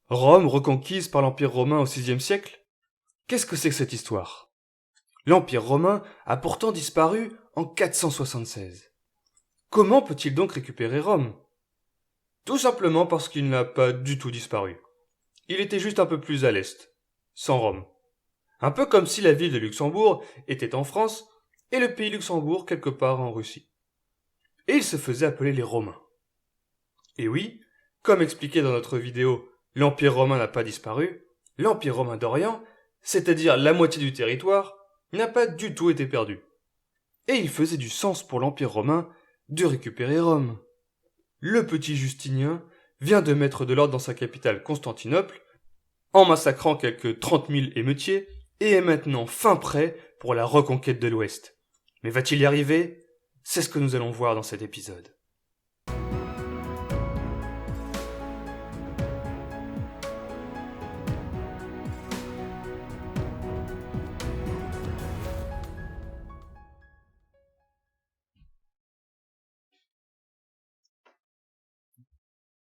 Rome reconquise par l'Empire romain au VIe siècle? Qu'est-ce que c'est que cette histoire? L'Empire romain a pourtant disparu en 476. Comment peut-il donc récupérer Rome? Tout simplement parce qu'il n'a pas du tout disparu. Il était juste un peu plus à l'est, sans Rome. Un peu comme si la ville de Luxembourg était en France et le pays Luxembourg quelque part en Russie. Et il se faisait appeler les Romains. Et oui, comme expliqué dans notre vidéo, l'Empire romain n'a pas disparu, l'Empire romain d'Orient, c'est-à-dire la moitié du territoire, n'a pas du tout été perdu. Et il faisait du sens pour l'Empire romain de récupérer Rome. Le petit Justinien vient de mettre de l'ordre dans sa capitale Constantinople, en massacrant quelques 30 000 émeutiers, et est maintenant fin prêt pour la reconquête de l'Ouest. Mais va-t-il y arriver? C'est ce que nous allons voir dans cet épisode.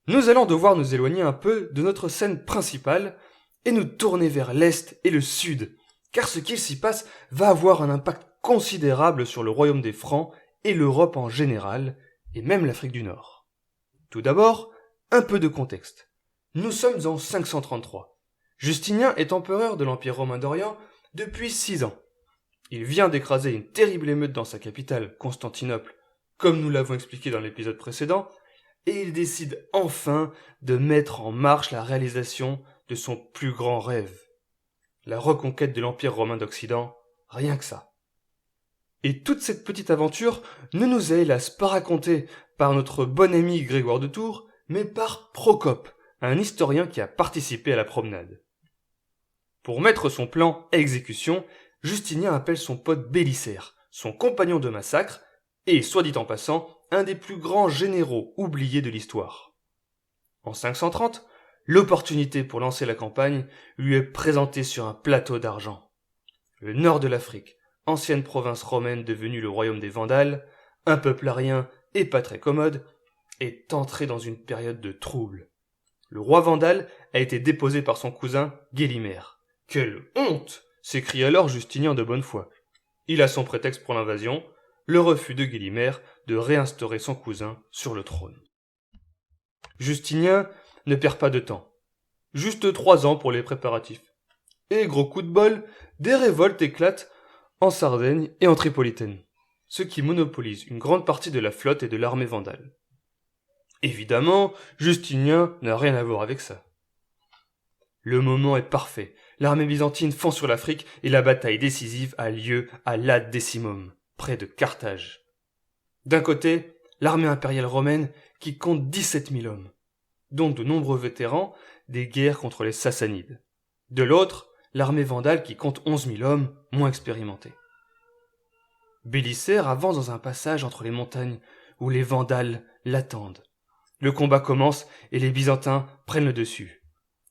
Nous allons devoir nous éloigner un peu de notre scène principale et nous tourner vers l'Est et le Sud, car ce qu'il s'y passe va avoir un impact considérable sur le royaume des Francs et l'Europe en général, et même l'Afrique du Nord. Tout d'abord, un peu de contexte. Nous sommes en 533. Justinien est empereur de l'Empire romain d'Orient depuis 6 ans. Il vient d'écraser une terrible émeute dans sa capitale, Constantinople, comme nous l'avons expliqué dans l'épisode précédent, et il décide enfin de mettre en marche la réalisation de son plus grand rêve. La reconquête de l'Empire romain d'Occident, rien que ça. Et toute cette petite aventure ne nous est hélas pas racontée par notre bon ami Grégoire de Tours, mais par Procope, un historien qui a participé à la promenade. Pour mettre son plan à exécution, Justinien appelle son pote Bélicère, son compagnon de massacre, et, soit dit en passant, un des plus grands généraux oubliés de l'histoire. En 530, l'opportunité pour lancer la campagne lui est présentée sur un plateau d'argent. Le nord de l'Afrique, ancienne province romaine devenue le royaume des Vandales, un peuple arien et pas très commode, est entré dans une période de trouble. Le roi Vandale a été déposé par son cousin Gélimer. « Quelle honte !» s'écrie alors Justinien de bonne foi. Il a son prétexte pour l'invasion, le refus de Gélimer de réinstaurer son cousin sur le trône. Justinien ne perd pas de temps. Juste 3 ans pour les préparatifs. Et gros coup de bol, des révoltes éclatent en Sardaigne et en Tripolitaine, ce qui monopolise une grande partie de la flotte et de l'armée vandale. Évidemment, Justinien n'a rien à voir avec ça. Le moment est parfait. L'armée byzantine fond sur l'Afrique et la bataille décisive a lieu à Lade Decimum, près de Carthage. D'un côté, l'armée impériale romaine qui compte 17 000 hommes, dont de nombreux vétérans des guerres contre les Sassanides. De l'autre, l'armée vandale qui compte 11 000 hommes moins expérimentés. Bélicère avance dans un passage entre les montagnes où les Vandales l'attendent. Le combat commence et les Byzantins prennent le dessus.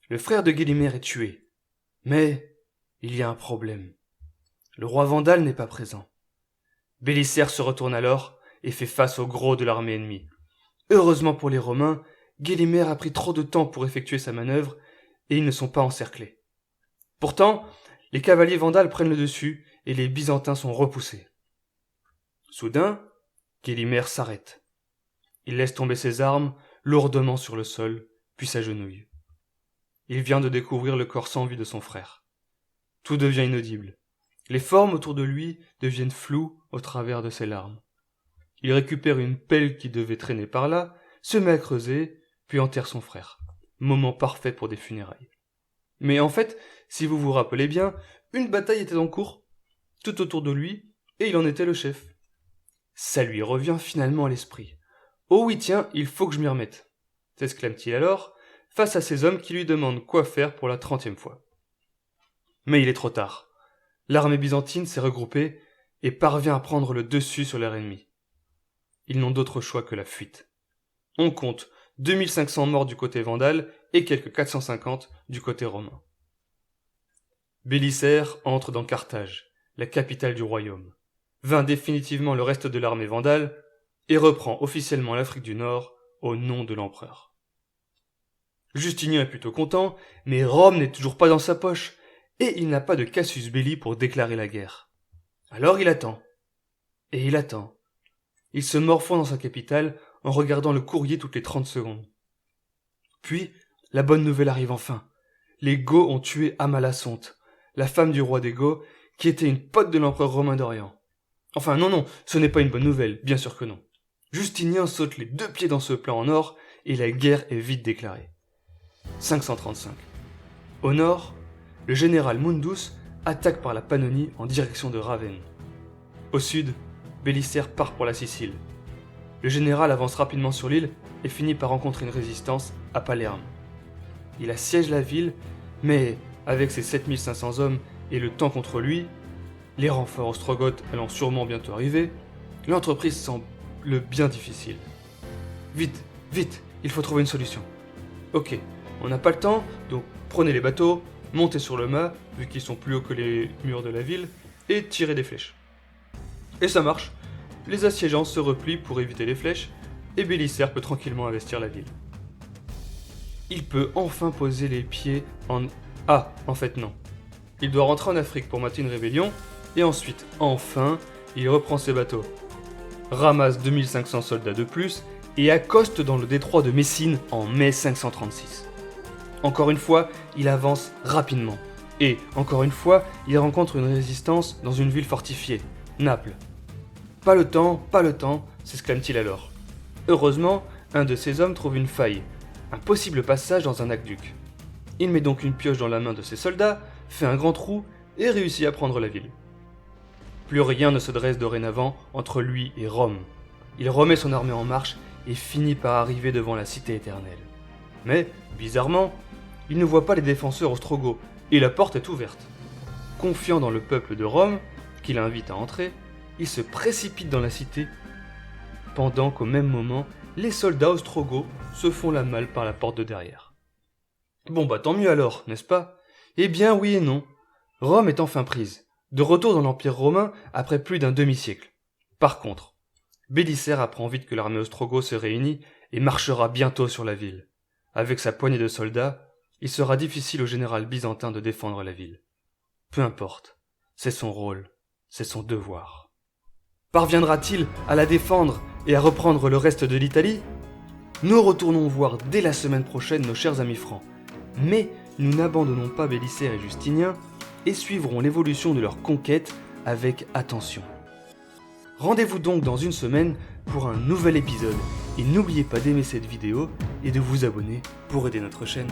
Le frère de Gélimer est tué. Mais il y a un problème. Le roi Vandale n'est pas présent. Bélicère se retourne alors et fait face au gros de l'armée ennemie. Heureusement pour les Romains, Gélimer a pris trop de temps pour effectuer sa manœuvre et ils ne sont pas encerclés. Pourtant, les cavaliers vandales prennent le dessus et les Byzantins sont repoussés. Soudain, Gélimer s'arrête. Il laisse tomber ses armes lourdement sur le sol, puis s'agenouille. Il vient de découvrir le corps sans vie de son frère. Tout devient inaudible. Les formes autour de lui deviennent floues au travers de ses larmes. Il récupère une pelle qui devait traîner par là, se met à creuser, puis enterre son frère. Moment parfait pour des funérailles. Mais en fait, si vous vous rappelez bien, une bataille était en cours, tout autour de lui, et il en était le chef. Ça lui revient finalement à l'esprit. « Oh oui tiens, il faut que je m'y remette », s'exclame-t-il alors, face à ces hommes qui lui demandent quoi faire pour la 30e fois. Mais il est trop tard. L'armée byzantine s'est regroupée et parvient à prendre le dessus sur leur ennemi. Ils n'ont d'autre choix que la fuite. On compte 2500 morts du côté vandale et quelques 450 du côté romain. Bélicère entre dans Carthage, la capitale du royaume, vainc définitivement le reste de l'armée vandale et reprend officiellement l'Afrique du Nord au nom de l'empereur. Justinien est plutôt content, mais Rome n'est toujours pas dans sa poche, et il n'a pas de casus belli pour déclarer la guerre. Alors il attend. Et il attend. Il se morfond dans sa capitale en regardant le courrier toutes les 30 secondes. Puis, la bonne nouvelle arrive enfin. Les Goths ont tué Amalasunthe, la femme du roi des Goths, qui était une pote de l'empereur romain d'Orient. Enfin non, ce n'est pas une bonne nouvelle, bien sûr que non. Justinien saute les 2 pieds dans ce plat en or, et la guerre est vite déclarée. 535. Au nord, le général Mundus attaque par la Pannonie en direction de Ravenne. Au sud, Bélisaire part pour la Sicile. Le général avance rapidement sur l'île et finit par rencontrer une résistance à Palerme. Il assiège la ville, mais avec ses 7500 hommes et le temps contre lui, les renforts ostrogoths allant sûrement bientôt arriver, l'entreprise semble bien difficile. Vite, il faut trouver une solution. Ok, on n'a pas le temps, donc prenez les bateaux, montez sur le mât, vu qu'ils sont plus hauts que les murs de la ville, et tirez des flèches. Et ça marche. Les assiégeants se replient pour éviter les flèches, et Bélisaire peut tranquillement investir la ville. Il peut enfin poser les pieds en... Ah, en fait non. Il doit rentrer en Afrique pour mater une rébellion, et ensuite, enfin, il reprend ses bateaux, ramasse 2500 soldats de plus, et accoste dans le détroit de Messine en mai 536. Encore une fois, il avance rapidement, et encore une fois, il rencontre une résistance dans une ville fortifiée, Naples. Pas le temps, s'exclame-t-il alors. Heureusement, un de ses hommes trouve une faille, un possible passage dans un aqueduc. Il met donc une pioche dans la main de ses soldats, fait un grand trou et réussit à prendre la ville. Plus rien ne se dresse dorénavant entre lui et Rome. Il remet son armée en marche et finit par arriver devant la cité éternelle. Mais, bizarrement, il ne voit pas les défenseurs ostrogoths et la porte est ouverte. Confiant dans le peuple de Rome, qui l'invite à entrer, il se précipite dans la cité, pendant qu'au même moment, les soldats ostrogoths se font la malle par la porte de derrière. Bon bah tant mieux alors, n'est-ce pas? Eh bien oui et non. Rome est enfin prise, de retour dans l'Empire romain après plus d'un demi-siècle. Par contre, Bélisaire apprend vite que l'armée ostrogoth se réunit et marchera bientôt sur la ville. Avec sa poignée de soldats, il sera difficile au général byzantin de défendre la ville. Peu importe, c'est son rôle, c'est son devoir. Parviendra-t-il à la défendre et à reprendre le reste de l'Italie? Nous retournons voir dès la semaine prochaine nos chers amis francs. Mais nous n'abandonnons pas Bélisaire et Justinien et suivrons l'évolution de leur conquête avec attention. Rendez-vous donc dans une semaine pour un nouvel épisode et n'oubliez pas d'aimer cette vidéo et de vous abonner pour aider notre chaîne.